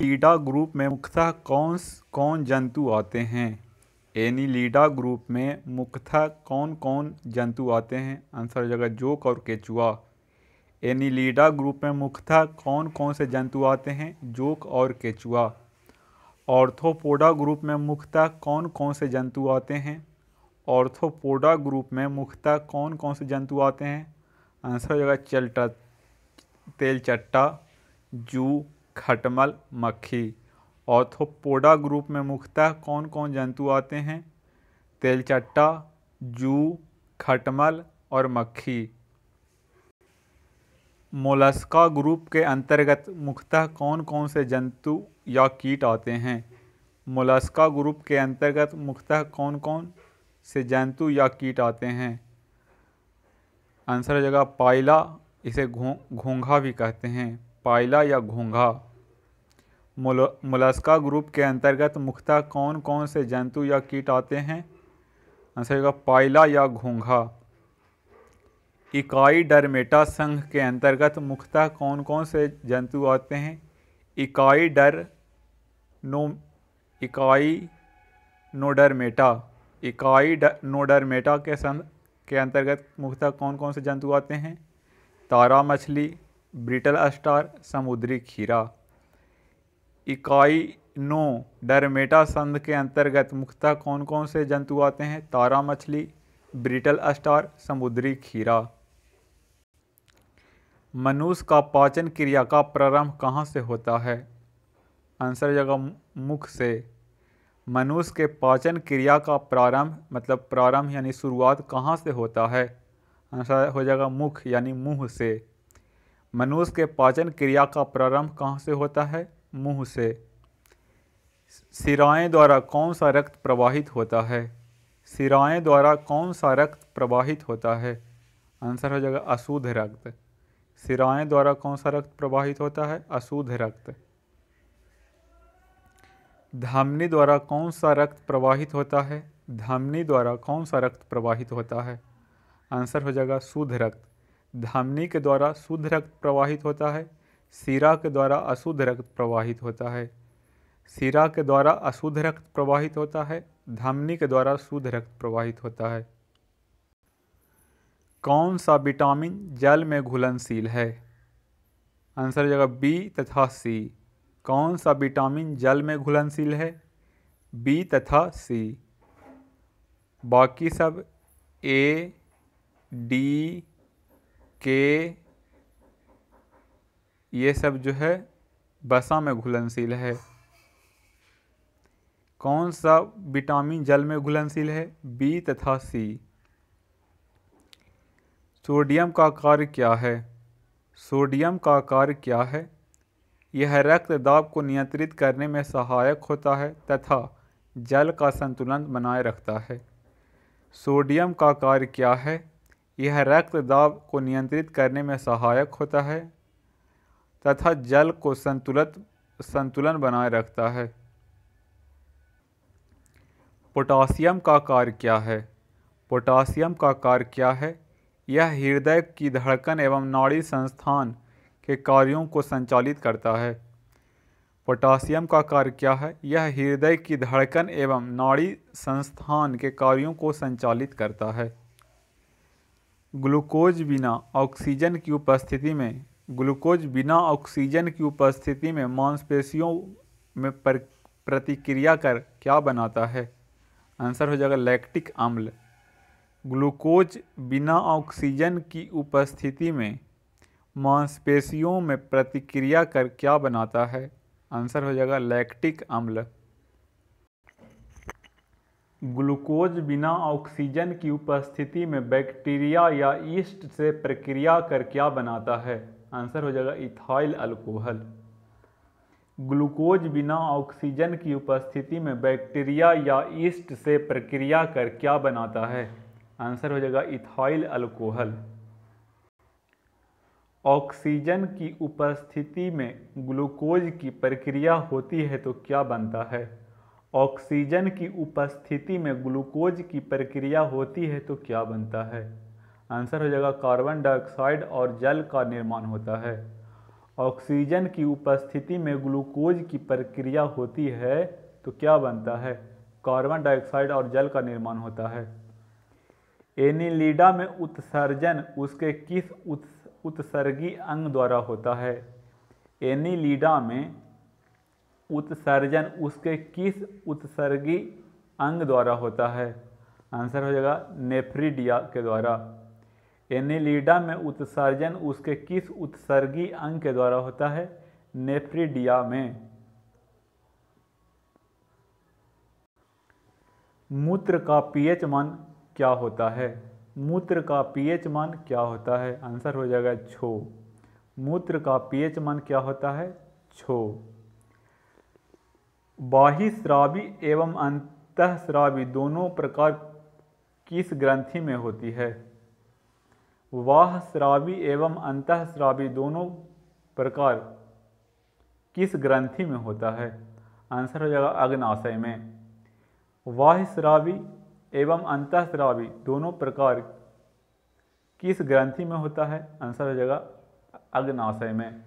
Annelida group में मुख्यतः कौन जंतु आते हैं? एनीलिडा ग्रुप में मुख्यतः कौन कौन जंतु आते हैं? आंसर हो जाएगा जोंक और केचुआ। एनीलिडा ग्रुप में मुख्यतः कौन कौन से जंतु आते हैं? जोंक और केचुआ। ऑर्थोपोडा ग्रुप में मुख्यतः कौन कौन से जंतु आते हैं? ऑर्थोपोडा ग्रुप में मुख्यतः कौन कौन से जंतु आते हैं? आंसर हो जाएगा तेलचट्टा, जू, खटमल, मक्खी। ऑर्थोपोडा ग्रुप में मुख्यतः कौन कौन जंतु आते हैं? तेलचट्टा, जू, खटमल और मक्खी। मोलस्का ग्रुप के अंतर्गत मुख्यतः कौन कौन से जंतु या कीट आते हैं? मोलस्का ग्रुप के अंतर्गत मुख्यतः कौन कौन से जंतु या कीट आते हैं? आंसर हो जाएगा पाइला, इसे घोंघा भी कहते हैं, पाइला या घोंघा। मोलस्का ग्रुप के अंतर्गत मुख्यतः कौन कौन से जंतु या कीट आते हैं? आंसर होगा पाइला या घोंघा। इकाई डरमेटा संघ के अंतर्गत मुख्यतः कौन कौन से जंतु आते हैं? इकाई नोडरमेटा के संघ के अंतर्गत मुख्यतः कौन कौन से जंतु आते हैं? तारा मछली, ब्रिटल स्टार, समुद्री खीरा। इकाइनोडर्मेटा संघ के अंतर्गत मुख्यतः कौन कौन से जंतु आते हैं? तारा मछली, ब्रिटल स्टार, समुद्री खीरा। मनुष्य का पाचन क्रिया का प्रारंभ कहाँ से होता है? आंसर जगह मुख से। मनुष्य के पाचन क्रिया का प्रारंभ यानी शुरुआत कहाँ से होता है? आंसर हो जाएगा मुख यानी मुंह से। मनुष्य के पाचन क्रिया का प्रारंभ कहाँ से होता है? मुंह से। शिराएं द्वारा कौन सा रक्त प्रवाहित होता है? शिराएं द्वारा कौन सा रक्त प्रवाहित होता है? आंसर हो जाएगा अशुद्ध रक्त। शिराएं द्वारा कौन सा रक्त प्रवाहित होता है? अशुद्ध रक्त। धमनी द्वारा कौन सा रक्त प्रवाहित होता है? धमनी द्वारा कौन सा रक्त प्रवाहित होता है? आंसर हो जाएगा शुद्ध रक्त। धमनी के द्वारा शुद्ध रक्त प्रवाहित होता है, शिरा के द्वारा अशुद्ध रक्त प्रवाहित होता है। शिरा के द्वारा अशुद्ध रक्त प्रवाहित होता है, धमनी के द्वारा शुद्ध रक्त प्रवाहित होता है। कौन सा विटामिन जल में घुलनशील है? आंसर हो जाएगा बी तथा सी। कौन सा विटामिन जल में घुलनशील है? बी तथा सी। बाकी सब ए, डी, के ये सब जो है वसा में घुलनशील है। कौन सा विटामिन जल में घुलनशील है? बी तथा सी। सोडियम का कार्य क्या है? सोडियम का कार्य क्या है? यह रक्त दाब को नियंत्रित करने में सहायक होता है तथा जल का संतुलन बनाए रखता है। सोडियम का कार्य क्या है? यह रक्त दाब को नियंत्रित करने में सहायक होता है तथा जल को संतुलन बनाए रखता है। पोटासियम का कार्य क्या है? पोटासियम का कार्य क्या है? यह हृदय की धड़कन एवं नाड़ी संस्थान के कार्यों को संचालित करता है। पोटासियम का कार्य क्या है? यह हृदय की धड़कन एवं नाड़ी संस्थान के कार्यों को संचालित करता है। ग्लूकोज बिना ऑक्सीजन की उपस्थिति में मांसपेशियों में प्रतिक्रिया कर क्या बनाता है? आंसर हो जाएगा लैक्टिक अम्ल। ग्लूकोज बिना ऑक्सीजन की उपस्थिति में मांसपेशियों में प्रतिक्रिया कर क्या बनाता है? आंसर हो जाएगा लैक्टिक अम्ल। ग्लूकोज बिना ऑक्सीजन की उपस्थिति में बैक्टीरिया या यीस्ट से प्रक्रिया कर क्या बनाता है? आंसर हो जाएगा इथाइल अल्कोहल। ग्लूकोज बिना ऑक्सीजन की उपस्थिति में बैक्टीरिया या यीस्ट से प्रक्रिया कर क्या बनाता है? आंसर हो जाएगा इथाइल अल्कोहल। ऑक्सीजन की उपस्थिति में ग्लूकोज की प्रक्रिया होती है तो क्या बनता है? ऑक्सीजन की उपस्थिति में ग्लूकोज की प्रक्रिया होती है तो क्या बनता है? आंसर हो जाएगा कार्बन डाइऑक्साइड और जल का निर्माण होता है। ऑक्सीजन की उपस्थिति में ग्लूकोज की प्रक्रिया होती है तो क्या बनता है? कार्बन डाइऑक्साइड और जल का निर्माण होता है। एनीलिडा में उत्सर्जन उसके किस उत्सर्गी अंग द्वारा होता है? एनीलिडा में उत्सर्जन उसके किस उत्सर्गी अंग द्वारा होता है? आंसर हो जाएगा नेफ्रिडिया के द्वारा। एनीलिडा में उत्सर्जन उसके किस उत्सर्गी अंग के द्वारा होता है? नेफ्रिडिया में। मूत्र का पीएच मान क्या होता है? मूत्र का पीएच मान क्या होता है? आंसर हो जाएगा छो। मूत्र का पीएच मान क्या होता है? छो। बाह्यस्रावी एवं अंतःस्रावी दोनों प्रकार किस ग्रंथि में होती है? बाह्यस्रावी एवं अंतःस्रावी दोनों प्रकार किस ग्रंथि में होता है? आंसर हो जाएगा अग्नाशय में। बाह्यस्रावी एवं अंतःस्रावी दोनों प्रकार किस ग्रंथि में होता है? आंसर हो जाएगा अग्नाशय में।